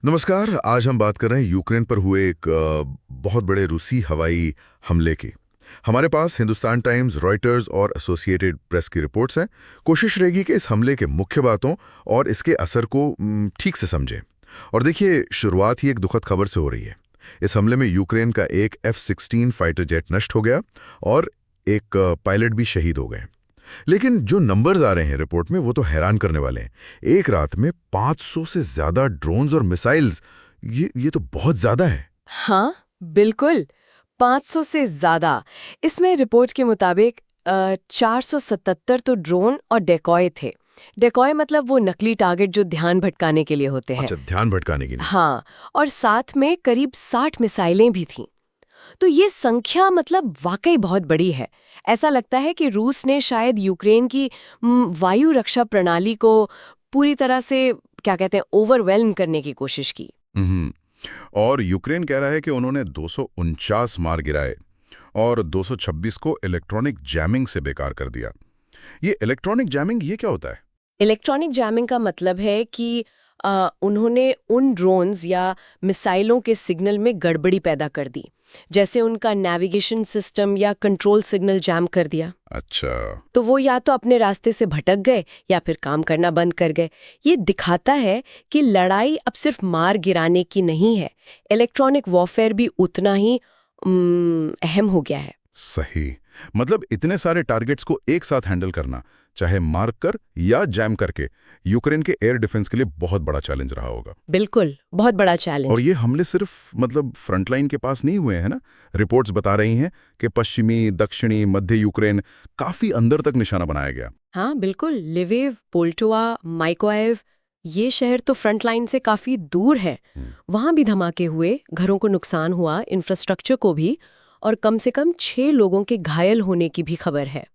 नमस्कार। आज हम बात कर रहे हैं यूक्रेन पर हुए एक बहुत बड़े रूसी हवाई हमले की। हमारे पास हिंदुस्तान टाइम्स, रॉयटर्स और एसोसिएटेड प्रेस की रिपोर्ट्स हैं। कोशिश रहेगी कि इस हमले के मुख्य बातों और इसके असर को ठीक से समझें। और देखिए, शुरुआत ही एक दुखद खबर से हो रही है। इस हमले में यूक्रेन का एक F-16 फाइटर जेट नष्ट हो गया और एक पायलट भी शहीद हो गए। लेकिन जो नंबर्स आ रहे हैं रिपोर्ट में वो तो हैरान करने वाले हैं। एक रात में 500 से ज्यादा ड्रोन्स और मिसाइल्स, ये तो बहुत ज्यादा है। हाँ, बिल्कुल। 500 से ज्यादा। इसमें रिपोर्ट के मुताबिक 477 तो ड्रोन और डेकॉय थे। डेकॉय मतलब वो नकली टारगेट जो ध्यान भटकाने के लिए होते हैं। अच्छा, ध्यान भटकाने की नहीं। हाँ, और साथ में करीब 60 मिसाइलें भी थीं। तो ये संख्या मतलब वाकई बहुत बड़ी है। ऐसा लगता है कि रूस ने शायद यूक्रेन की वायु रक्षा प्रणाली को पूरी तरह से क्या कहते हैं ओवरवेल्म करने की कोशिश की। हम्म। और यूक्रेन कह रहा है कि उन्होंने 249 मार गिराए और 226 को इलेक्ट्रॉनिक जैमिंग से बेकार कर दिया। ये इलेक्ट्रॉनिक जैमिंग ये क्या होता है? इलेक्ट्रॉनिक जैमिंग का मतलब है कि उन्होंने उन ड्रोन्स या मिसाइलों के सिग्नल में गड़बड़ी पैदा कर दी, जैसे उनका नेविगेशन सिस्टम या कंट्रोल सिग्नल जैम कर दिया। अच्छा। तो वो या तो अपने रास्ते से भटक गए या फिर काम करना बंद कर गए। ये दिखाता है कि लड़ाई अब सिर्फ मार गिराने की नहीं है, इलेक्ट्रॉनिक वॉरफेयर भी उतना ही अहम हो गया है। सही। मतलब इतने सारे टारगेट्स को एक साथ हैंडल करना, चाहे मार्क कर या जैम करके, यूक्रेन के एयर डिफेंस के लिए बहुत बड़ा चैलेंज रहा होगा। बिल्कुल, बहुत बड़ा और चैलेंज। ये हमले सिर्फ फ्रंटलाइन के पास नहीं हुए हैं ना। रिपोर्ट्स बता रही हैं कि पश्चिमी, दक्षिणी, मध्य यूक्रेन काफी अंदर तक निशाना बनाया गया। हाँ बिल्कुल, लिविव, पोल्टोवा, माइकोएव, ये शहर तो फ्रंट लाइन से काफी दूर है। वहां भी धमाके हुए, घरों को नुकसान हुआ, इंफ्रास्ट्रक्चर को भी, और कम से कम 6 लोगों के घायल होने की भी खबर है।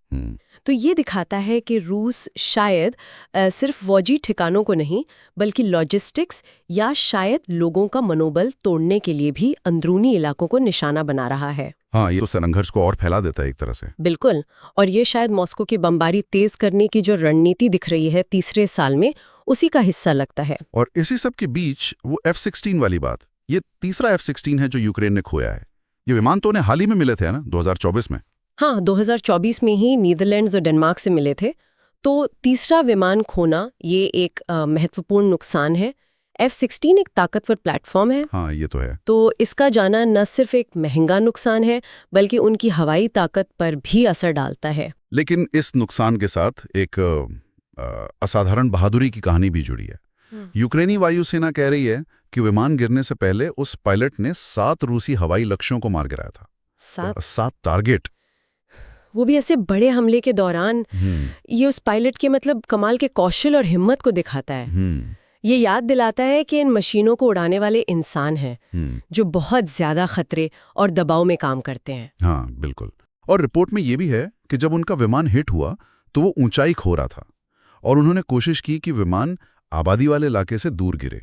तो ये दिखाता है कि रूस शायद सिर्फ फौजी ठिकानों को नहीं, बल्कि लॉजिस्टिक्स या शायद लोगों का मनोबल तोड़ने के लिए भी अंदरूनी इलाकों को निशाना बना रहा है। हाँ, ये तो संघर्ष को और फैला देता है एक तरह से। बिल्कुल। और ये शायद मॉस्को की बमबारी तेज करने की जो रणनीति दिख रही है तीसरे साल में, उसी का हिस्सा लगता है। और इसी सब के बीच वो F-16 वाली बात, ये तीसरा F-16 है जो यूक्रेन ने खोया है। ये विमान तो उन्हें हाल ही में मिले थे ना, 2024 में। हाँ, 2024 में ही नीदरलैंड्स और डेनमार्क से मिले थे। तो तीसरा विमान खोना ये एक महत्वपूर्ण नुकसान है। F-16 एक ताकतवर प्लेटफॉर्म है। हाँ, ये तो है। तो इसका जाना न सिर्फ एक महंगा नुकसान है, बल्कि उनकी हवाई ताकत पर भी असर डालता है। लेकिन इस नुकसान के साथ एक असाधारण बहादुरी की कहानी भी जुड़ी है। यूक्रेनी वायुसेना कह रही है कि विमान गिरने से पहले उस पायलट ने 7 रूसी हवाई लक्ष्यों को मार गिराया था। 7 टारगेट, वो भी ऐसे बड़े हमले के दौरान। ये उस पायलट के मतलब कमाल के कौशल और हिम्मत को दिखाता है। ये याद दिलाता है कि इन मशीनों को उड़ाने वाले इंसान हैं जो बहुत ज्यादा खतरे और दबाव में काम करते हैं। हाँ बिल्कुल। और रिपोर्ट में ये भी है कि जब उनका विमान हिट हुआ तो वो ऊंचाई खो रहा था और उन्होंने कोशिश की कि विमान आबादी वाले इलाके से दूर गिरे।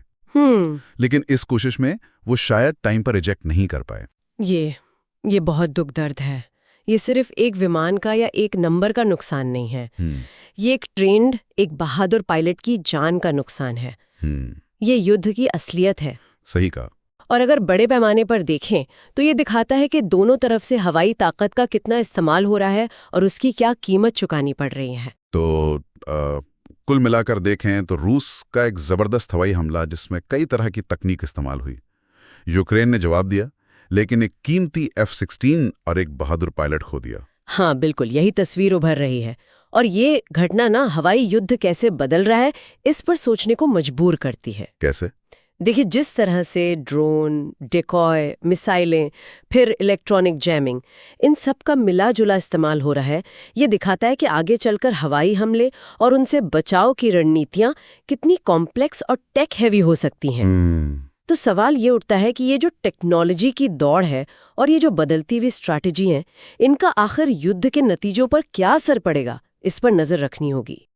लेकिन इस कोशिश में वो शायद टाइम पर इजेक्ट नहीं कर पाए। ये बहुत दुख दर्द है। ये सिर्फ एक विमान का या एक नंबर का नुकसान नहीं है। ये एक ट्रेंड, एक बहादुर पायलट की जान का नुकसान है। ये युद्ध की असलियत है। सही कहा। और अगर बड़े पैमाने पर देखें तो ये दिखाता है कि दोनों तरफ से हवाई ताकत का कितना इस्तेमाल हो रहा है और उसकी क्या कीमत चुकानी पड़ रही है। तो कुल मिलाकर देखें तो रूस का एक जबरदस्त हवाई हमला जिसमें कई तरह की तकनीक इस्तेमाल हुई। यूक्रेन ने जवाब दिया, लेकिन एक कीमती F-16 और एक बहादुर पायलट खो दिया। हाँ बिल्कुल, यही तस्वीर उभर रही है। और ये घटना ना हवाई युद्ध कैसे बदल रहा है इस पर सोचने को मजबूर करती है। कैसे? देखिए, जिस तरह से ड्रोन, डेकॉय, मिसाइलें, फिर इलेक्ट्रॉनिक जैमिंग, इन सब का मिला जुला इस्तेमाल हो रहा है, ये दिखाता है कि आगे चलकर हवाई हमले और उनसे बचाव की रणनीतियां कितनी कॉम्प्लेक्स और टेक हैवी हो सकती हैं। तो सवाल ये उठता है कि ये जो टेक्नोलॉजी की दौड़ है और ये जो बदलती हुई स्ट्रैटेजी है, इनका आखिर युद्ध के नतीजों पर क्या असर पड़ेगा, इस पर नजर रखनी होगी।